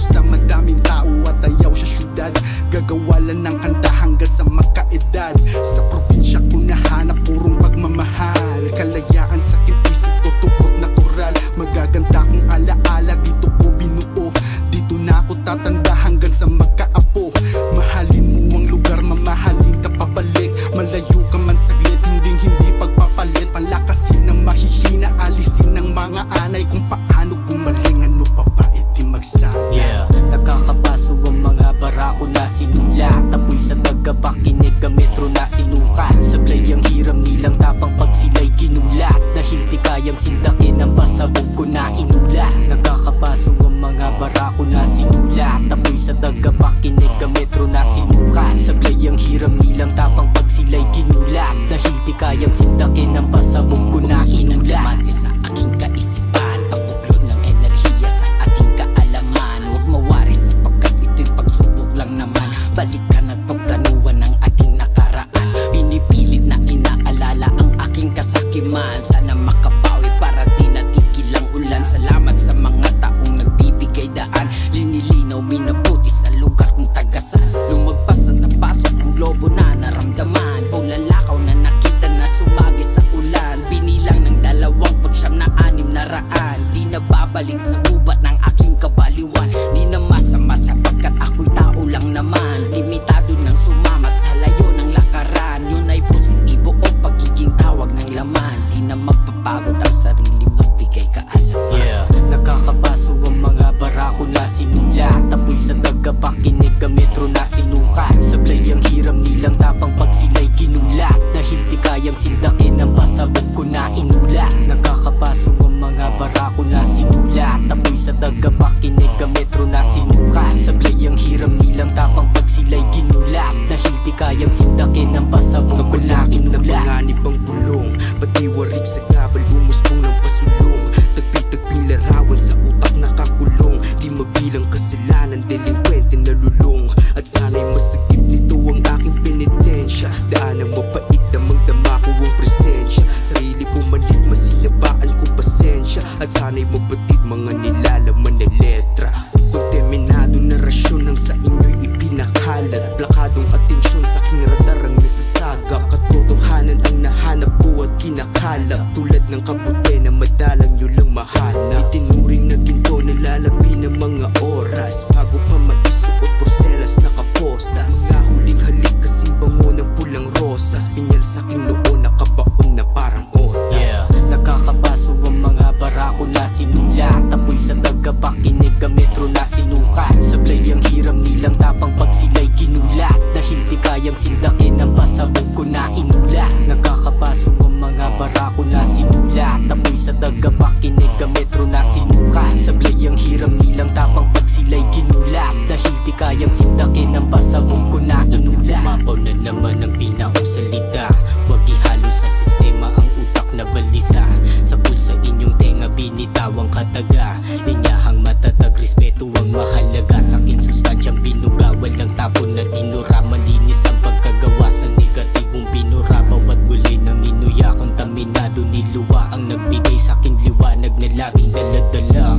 sa madaming tao at ayaw sa syudad. Gagawalan ng kanta hanggang sa magkaedad. Sa probinsya ko nahanap purong pagmamahal. Kalayaan sa aking isip ko tupot natural. Magaganda kong alaala dito ko binuo. Dito na ako tatanda hanggang sa magkaapo. Mahalin mo ang lugar, mamahalin ka pabalik. Malayo ka man saglit, hindi pagpapalit. Palakasin ang mahihina, alisin ang mga anay. Kung paano gumaling, ano pa ba iti magsabi. Yeah, nakakapaso ang mga barako na sinulat. Tapoy sa tagapakinig ang metro na sinukat. Sablay ang hiram nilang tapang pag sila'y ginulat. Dahil di kayang sindakin ang pasabog ko na inulat. Nakakapaso ang mga barako na sinulat. Tapoy sa tagapakinig ang metro na sinukat. Sablay ang hiram nilang tapang pag sila'y ginulat. Dahil di kayang sindakin ang pasabog ko na inulat. Sa aking kaisipan, pagbuklod ng enerhiya sa ating kaalaman. Huwag mawari sapagkat ito'y pagsubok lang naman. Balikan at pagplanuhan ng ating nakaraan. Pinipilit na inaalala ang aking kasakiman. Sana makapawi para di natigil ang ulan. Salamat sa mga taong nagbibigay daan. Linilinaw, minabuti sa lugar kong tagasan. Lumagpas at napasok ang globo na naramdaman. O lalakaw na nakita na sumagi sa ulan. Binilang ng 29 na raan. Di na babalik sa gubat ng aking kabaliwan. Di na masama sapagkat ako'y tao lang naman. Limitado ng sumama sa layo ng lakaran. Yun ay positibo o pagiging tawag ng laman. Di na magpapagod ang sarili mo, bigay kaalaman. Yeah, nakakapaso ang mga barako na sinulat. Tapoy sa tagapakinig ang metro na sinukat. Sablay ang hiram nilang tapang pag sila'y ginulat. Dahil di kayang sindakin ang pasabog ko na inulat. Nakakapaso ang mga barako na sinulat. Tapoy sa tagapakinig ang metro na sinukat. Sablay ang hiram nilang tapang pag sila'y ginulat. Dahil di kayang sindakin ang pasabog ko na inulat. Napanganib ang bulong, pati warik sa gabal, bumusbong ng pasulong. Tagpi-tagping larawan sa utak nakakulong. Di mabilang kasalanan, delinkwente nalulong. At sana'y masagip nito ang aking penitensya. Daan ang mapait, damang-dama ko ang presensya. Sarili pumalit, masinabaan ko pasensya. At sana'y mabatid mga nilalaman na letra. Kontaminado na rasyon ang sa inyo'y ipinakalat. Plakadong atensyon sa aking radar ang nasasagap. Katotohanan ang nahanap ko at kinakalap. Tulad ng kaputi na madalang nyo lang mahanap. Itinuring na ginto na lalabi ng mga oras. Bago pa maisuot porselas nakaposas. Mga huling halik kasing bango ng pulang rosas. Pinyal sa aking noo nakabaon na parang otas. Yeah, nakakapaso ang mga barako na sinulat. Tapoy sa tagapakinig ang metro na sinukat. Sablay ang hiram nilang tapang pag sila'y ginulat. Dahil di kayang sindakin ang pasabog ko na inulat. Nakakapaso ang mga barako na sinulat. Tapoy sa tagapakinig ang metro na sinukat. Sablay ang hiram nilang tapang pag sila'y ginulat. Dahil di kayang sindakin ang pasabog ko na inulat. Mapaw na naman ang pinaong salita. Huwag ihalo sa sistema ang utak na balisa. Sa pulsa inyong tenga binitawang kataga. Linyahang matatag, respeto ang mahalaga. Sa aking sustansyang binuga, walang tapon na tinura. Malinis ang pagkagawa sa negatibong binura. Bawat gulay ng inuya, kontaminado niluwa. Ang nagbigay sa aking liwanag na laging daladala.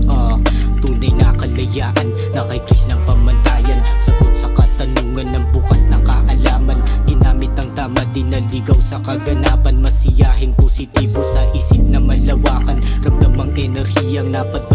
Tunay na kalayaan, na kay Chris ng pamantayan. Sagot sa katanungan ng bukas na kaalaman. Ginamit ang tama, dinaligaw sa kaganapan. Masiyahing positibo sa isip na malawakan. Ramdamang enerhiyang napadala